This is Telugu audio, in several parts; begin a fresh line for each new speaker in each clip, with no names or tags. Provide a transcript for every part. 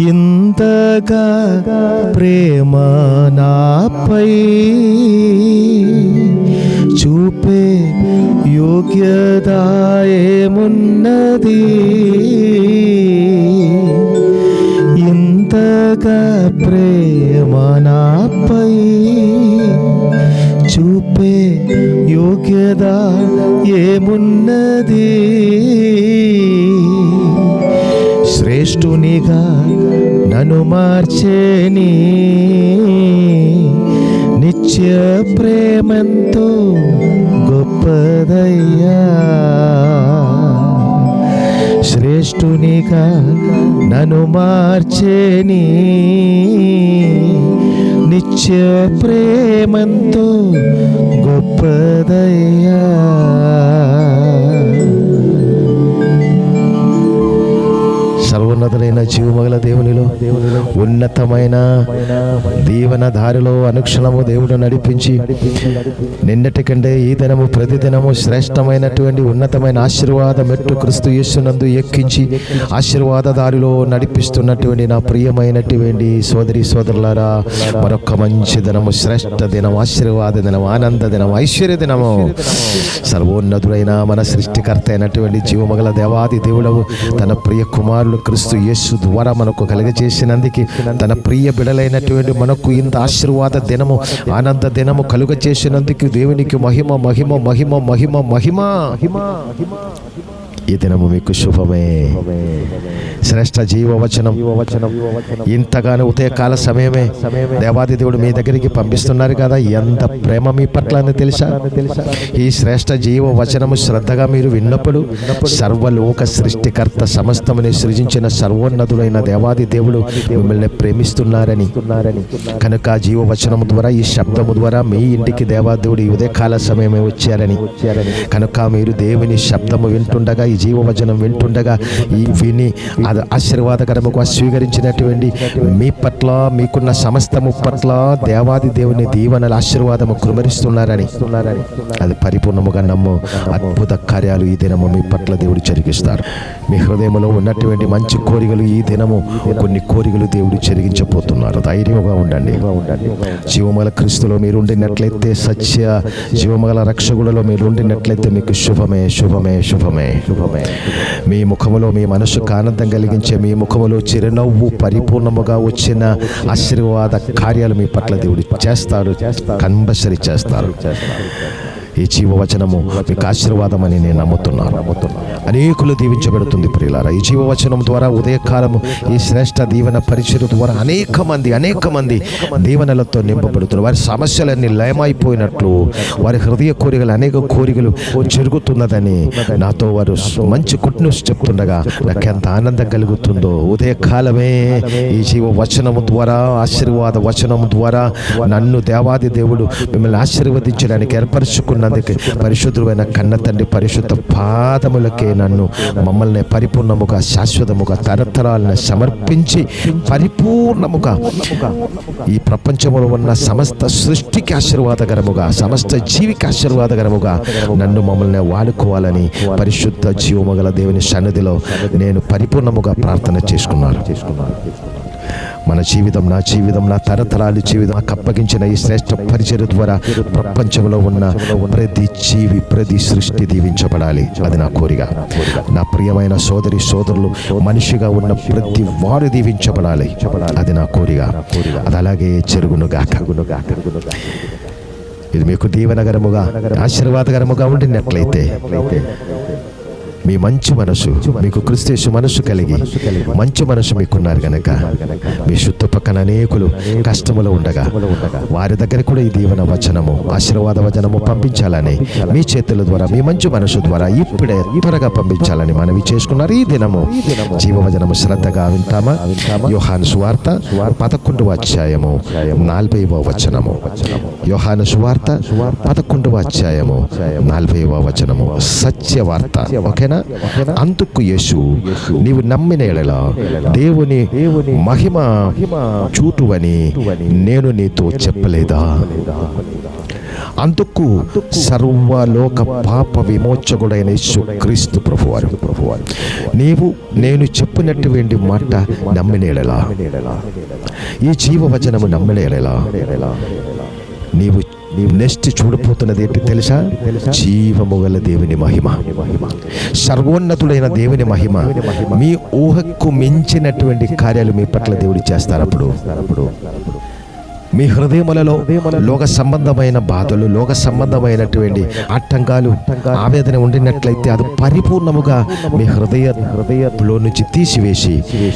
ఇంతగా ప్రేమ నాపై చూపే యోగ్యత ఏమున్నది? ఇంతగా ప్రేమ నాపై చూపే యోగ్యత ఏమున్నది? శ్రేష్ఠునిగా నన్ను మార్చేని నిత్య ప్రేమంతో గొప్పదయ్యా. శ్రేష్ఠునిగా నన్ను మార్చేని నిత్య ప్రేమంతో గొప్పదయ్యా. సర్వోన్నతులైన జీవమగల దేవునిలో ఉన్నతమైన దీవెన దారిలో అనుక్షణము దేవుడు నడిపించి నిన్నటి కంటే ఈ దినము ప్రతిదినము శ్రేష్టమైనటువంటి ఉన్నతమైన ఆశీర్వాద మెట్టు క్రీస్తు యేసునందు ఎక్కించి ఆశీర్వాద దారిలో నడిపిస్తున్నటువంటి నా ప్రియమైనటువంటి సోదరి సోదరులారా, మరొక మంచి దినము, శ్రేష్ఠ దినం, ఆశీర్వాద దినం, ఆనంద దినం, ఐశ్వర్య దినము సర్వోన్నతుడైన మన సృష్టికర్త అయినటువంటి జీవమగల దేవాది దేవుడవు తన ప్రియ కుమారుడు క్రీస్తు యేసు ద్వారా మనకు కలుగచేసినందుకు, తన ప్రియ బిడలైనటువంటి మనకు ఇంత ఆశీర్వాద దినము, ఆనంద దినము కలుగచేసినందుకు దేవునికి మహిమ మహిమ మహిమ మహిమ మహిమ. ఈ దినము మీకు శుభమే. శ్రేష్ఠ జీవవచనం ఇంతగానో ఉదయకాల సమయమే దేవాది దేవుడు మీ దగ్గరికి పంపిస్తున్నారు కదా. ఎంత ప్రేమ మీ పట్ల అని తెలుసా? ఈ శ్రేష్ఠ జీవవచనము శ్రద్ధగా మీరు విన్నప్పుడు సర్వలోక సృష్టికర్త సమస్తముని సృజించిన సర్వోన్నతుడైన దేవాది దేవుడు మిమ్మల్ని ప్రేమిస్తున్నారని, కనుక జీవవచనము ద్వారా, ఈ శబ్దము ద్వారా మీ ఇంటికి దేవాదేవుడు ఈ ఉదయకాల సమయమే వచ్చారని, కనుక మీరు దేవుని శబ్దము వింటుండగా, ఈ జీవవచనం వింటుండగా, ఈ విని అది ఆశీర్వాదకరముగా స్వీకరించినటువంటి మీ పట్ల, మీకున్న సమస్తము పట్ల దేవాది దేవుని దీవెనల ఆశీర్వాదము కుమరిస్తున్నారని, అది పరిపూర్ణముగా నమ్ము. అద్భుత కార్యాలు ఈ దినము మీ పట్ల దేవుడు జరిగిస్తారు. మీ హృదయంలో ఉన్నటువంటి మంచి కోరికలు ఈ దినము కొన్ని కోరికలు దేవుడు జరిగించబోతున్నారు. ధైర్యంగా ఉండండి. జీవమగల క్రీస్తులో మీరు ఉండినట్లయితే, సత్య జీవమగల రక్షకులలో మీరు ఉండినట్లయితే మీకు శుభమే శుభమే శుభమే శుభమే. మీ ముఖములో, మీ మనసుకు ఆనందం కలిగించే మీ ముఖములో చిరునవ్వు పరిపూర్ణముగా వచ్చిన ఆశీర్వాద కార్యాలు మీ పట్ల దేవుడు చేస్తాడు, కంపల్సరీ చేస్తారు. ఈ జీవవచనము మీకు ఆశీర్వాదం అని నేను నమ్ముతున్నాను. అనేకులు దీవించబడుతుంది ప్రియులారా. ఈ జీవవచనం ద్వారా ఉదయకాలము ఈ శ్రేష్ఠ దీవెన పరిచయం ద్వారా అనేక మంది దీవెనలతో నింపబడుతున్నారు. వారి సమస్యలన్నీ లయమైపోయినట్లు, వారి హృదయ కోరికలు, అనేక కోరికలు జరుగుతున్నదని నాతో వారు మంచి గుడ్ న్యూస్ చెప్తుండగా నాకు ఎంత ఆనందం కలుగుతుందో. ఉదయకాలమే ఈ జీవవచనము ద్వారా, ఆశీర్వాద వచనము ద్వారా నన్ను దేవాది దేవుడు మిమ్మల్ని ఆశీర్వదించడానికి ఏర్పరచుకున్న పరిశుద్ధుడైన కన్న తండ్రి పరిశుద్ధ పాదములకే నన్ను, మమ్మల్ని పరిపూర్ణముగా, శాశ్వతముగా, తరతరాలను సమర్పించి పరిపూర్ణముగా ఈ ప్రపంచంలో ఉన్న సమస్త సృష్టికి ఆశీర్వాదకరముగా, సమస్త జీవికి ఆశీర్వాదకరముగా నన్ను, మమ్మల్ని వాడుకోవాలని పరిశుద్ధ జీవమగల దేవుని సన్నిధిలో నేను పరిపూర్ణముగా ప్రార్థన చేసుకున్నాను. మన జీవితం, నా జీవితం, నా తరతరాల జీవితం నాకు అప్పగించిన ఈ శ్రేష్ఠ పరిచర్య ద్వారా ప్రపంచంలో ఉన్న ప్రతి జీవి, ప్రతి సృష్టి దీవించబడాలి. అది నా కోరిక. నా ప్రియమైన సోదరి సోదరులు, మనిషిగా ఉన్న ప్రతి వారు దీవించబడాలి. అది నా కోరిక. అది అలాగే జరుగునుగాక. ఇది మీకు దీవెనకరముగా, ఆశీర్వాదకరముగా ఉండినట్లయితే, మీ మంచి మనసు, మీకు క్రీస్తు యేసు మనసు కలిగి మంచి మనసు మీకున్నారు కనుక మీ చుట్టుపక్కల అనేకులు కష్టములో ఉండగా వారి దగ్గర కూడా ఈ దీవెన వచనము, ఆశీర్వాద వచనము పంపించాలని మీ చేతుల ద్వారా, మీ మంచి మనసు ద్వారా ఇప్పుడే త్వరగా పంపించాలని మనవి చేసుకున్నారు. ఈ దినము జీవవచనము శ్రద్ధగా వింటామా? యోహాను సువార్త 11వ అధ్యాయము 40వ వచనము. యోహాను సువార్త 11వ అధ్యాయము 40వ వచనము. సత్యవార్త. ఓకేనా? అందుకు యేసు, నీవు నమ్మిన యెడల దేవుని మహిమ చూతువని నేను నీతో చెప్పలేదా? అందుకు సర్వలోక పాప విమోచకుడైన యేసుక్రీస్తు ప్రభువారు నేను చెప్పినటువంటి మాట నమ్మినేలా, ఈ జీవవచనము నమ్మినేలా నీవు నెక్స్ట్ చూడబోతున్నది ఏంటి తెలుసా? జీవము గల దేవుని మహిమ, సర్వోన్నతుడైన దేవుని మహిమ. మీ ఊహకు మించినటువంటి కార్యాలు మీ పట్ల దేవుడు చేస్తారు. అప్పుడు మీ హృదయములలో లోక సంబంధమైన బాధలు, లోక సంబంధమైనటువంటి ఆటంకాలు, ఆవేదన ఉండినట్లయితే అది పరిపూర్ణముగా మీ హృదయంలో నుంచి తీసివేసి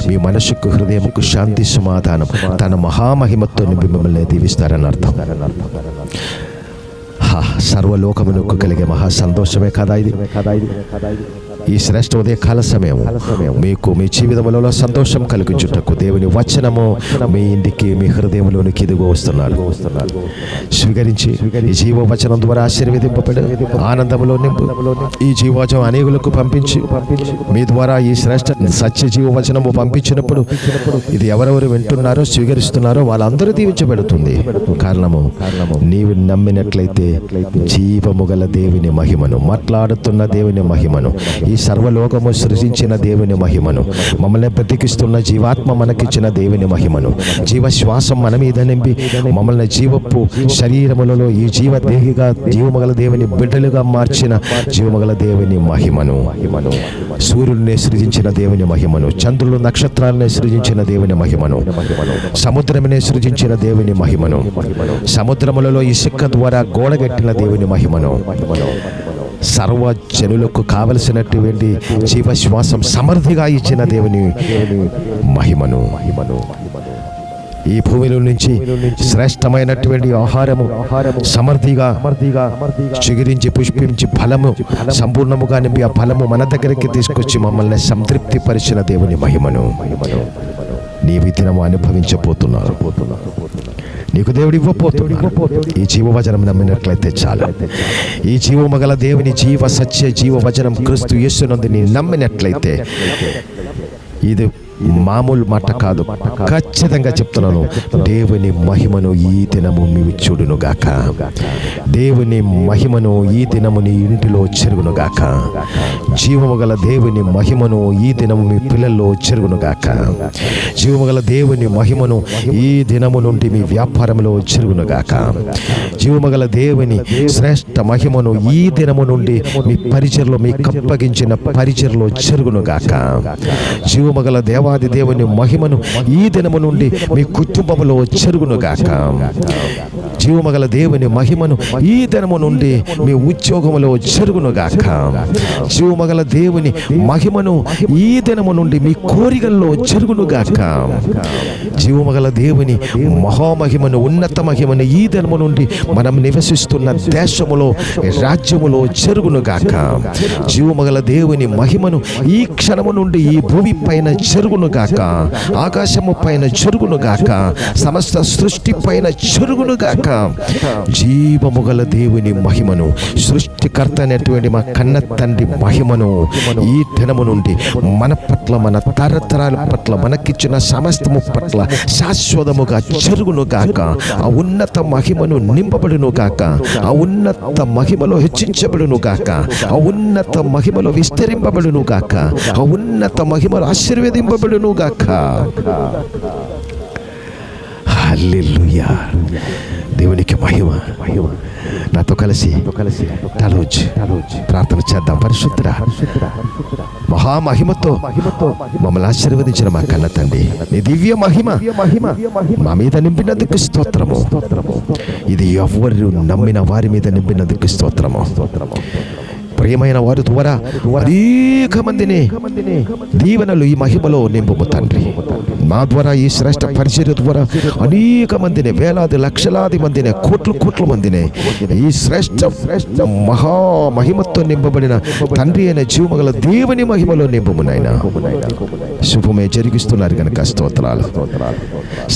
మీ మనసుకు, హృదయముకు శాంతి, సమాధానం తన మహామహిమతో మిమ్మల్ని దీవిస్తారని అర్థం. సర్వలోకమునకు కలిగే మహా సంతోషమే కదా ఇది. ఈ శ్రేష్ఠ ఉదయకాల సమయం మీకు మీ జీవితంలో సంతోషం కలిగించుటకు దేవుని వచనము మీ ఇంటికి, మీ హృదయంలోనికి ఇదిగో వస్తున్నారు. స్వీకరించి ఈ జీవవచనం ద్వారా ఆశీర్వదింపబడి ఆనందంలో నింపు. ఈ జీవవచనం అనేకులకు పంపించి మీ ద్వారా ఈ శ్రేష్ఠ సత్య జీవవచనము పంపించినప్పుడు ఇది ఎవరెవరు వింటున్నారో, స్వీకరిస్తున్నారో వాళ్ళందరూ దీవించబడుతుంది. కారణము నీవు నమ్మినట్లయితే జీవము గల దేవుని మహిమను, మాట్లాడుతున్న దేవుని మహిమను, ఈ సర్వలోకము సృజించిన దేవుని మహిమను, మమ్మల్ని బ్రతికిస్తున్న జీవాత్మ మనకిచ్చిన దేవుని మహిమను, జీవశ్వాసం మన మీద నింపి మమ్మల్ని జీవపు శరీరములలో ఈ జీవదేహిగా, జీవమగల దేవుని బిడ్డలుగా మార్చిన జీవమగల దేవుని మహిమను, సూర్యుడిని సృజించిన దేవుని మహిమను, చంద్రులు నక్షత్రాలని సృజించిన దేవుని మహిమను, సముద్రమునే సృజించిన దేవుని మహిమను, సముద్రములలో ఇసుక ద్వారా గోడగట్టిన దేవుని మహిమను, సర్వ జనులకు కావలసినటువంటి జీవశ్వాసం సమృద్ధిగా ఇచ్చిన దేవుని మహిమను, ఈ భూమిలో నుంచి శ్రేష్టమైనటువంటి ఆహారము సమృద్ధిగా చిగురించి పుష్పించి ఫలము సంపూర్ణముగా నింపి ఆ ఫలము మన దగ్గరికి తీసుకొచ్చి మమ్మల్ని సంతృప్తి పరిచిన దేవుని మహిమను నీవు ఈ దినము అనుభవించబోతున్నారు. నీకు దేవుడు ఇవ్వబోతున్నాడు. ఈ జీవవచనం నమ్మినట్లయితే చాలు. ఈ జీవమగల దేవుని జీవ సత్య జీవవచనం క్రీస్తు యేసునందు నీ నమ్మినట్లయితే ఇది మామూలు మాట కాదు, ఖచ్చితంగా చెప్తున్నాను. దేవుని మహిమను ఈ దినము నీవు చూడునుగాక. దేవుని మహిమను ఈ దినము నీ ఇంటిలో చెరుగునుగాక. జీవముగల దేవుని మహిమను ఈ దినము మీ పిల్లల్లో చెరుగునుగాక. జీవముగల దేవుని మహిమను ఈ దినము నుండి మీ వ్యాపారంలో చెరుగునుగాక. జీవముగల దేవుని శ్రేష్ఠ మహిమను ఈ దినము నుండి మీ పరిచర్లో, మీ కప్పగించిన పరిచర్లో చెరుగునుగాక. జీవముగల దేవుని మహిమను ఈ దినము నుండి మీ కుటుంబంలో చెరుగునుగాక. జీవమగల దేవుని మహిమను ఈ దినము నుండి మీ ఉద్యోగంలో చెరుగునుగాక. జీవమగల దేవుని మహిమను ఈ దినము నుండి మీ కోరికల్లో చెరుగునుగాక. జీవమగల దేవుని మహామహిమను, ఉన్నత మహిమను ఈ దినము నుండి మనం నివసిస్తున్న దేశములో, రాజ్యములో చెరుగునుగాక. జీవమగల దేవుని మహిమను ఈ క్షణము నుండి ఈ భూమి పైన చెరుగునుగాక, ఆకాశము పైన చెరుగునుగాక, సమస్త సృష్టి పైన చెరుగునుగాక. జీవము గల దేవుని మహిమను, సృష్టికర్త అనేటువంటి మా కన్న తండ్రి మహిమను ఈ దినము నుండి మన పట్ల, మన తరతరాల పట్ల, మనకిచ్చిన సమస్తము పట్ల శాశ్వతముగా చెరుగునుగాక. ఆ ఉన్నత మహిమను నింపబడునుగాక. ఆ ఉన్నత మహిమలో హెచ్చించబడునుగాక. ఆ ఉన్నత మహిమలో విస్తరింపబడునుగాక. ఆ ఉన్నత మహిమలో ఆశీర్వదింపబడునుగాక. హల్లెలూయా. దేవునికి మహిమ. నాతో కలిసి ప్రార్థన చేద్దాం. పరిశుద్ధుడా, మహామహిమతో మమ్మల్ని ఆశీర్వదించిన మా కన్న తండ్రి, నీ దివ్య మహిమ మా మీద నింపినందుకు స్తోత్రము. ఇది ఎవరు నమ్మిన వారి మీద నింపినందుకు స్తోత్రము. ప్రియమైన వారి ద్వారా అనేక మందిని దీవెనలు ఈ మహిమలో నింపుము తండ్రి. మా ద్వారా ఈ శ్రేష్ఠ పరిచర్య ద్వారా అనేక మందిని, వేలాది లక్షలాది మందిని, కోట్ల మందిని ఈ శ్రేష్ఠ మహా మహిమతో నింపబడిన తండ్రి అయిన జీవమగల దేవుని మహిమలో నింపుము నాయనా. శుభమే జరిగిస్తున్నారు కనుక స్తోత్రాలు.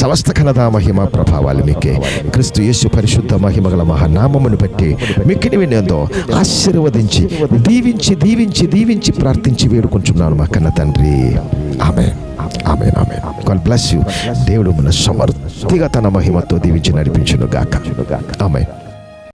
సమస్త ఘనత, మహిమ, ప్రభావాలు మీకే. క్రీస్తు యేసు పరిశుద్ధ మహిమగల మహానామమును బట్టి మిక్కిని వినేందో ఆశీర్వదించి దీవించి ప్రార్థించి వేడుకుంటున్నాను మా కన్న తండ్రి. Amen, amen, amen. God bless you. దేవుడు మన సమృద్ధిగా తన మహిమతో దీవించి నడిపించును గాక. ఆమేన్.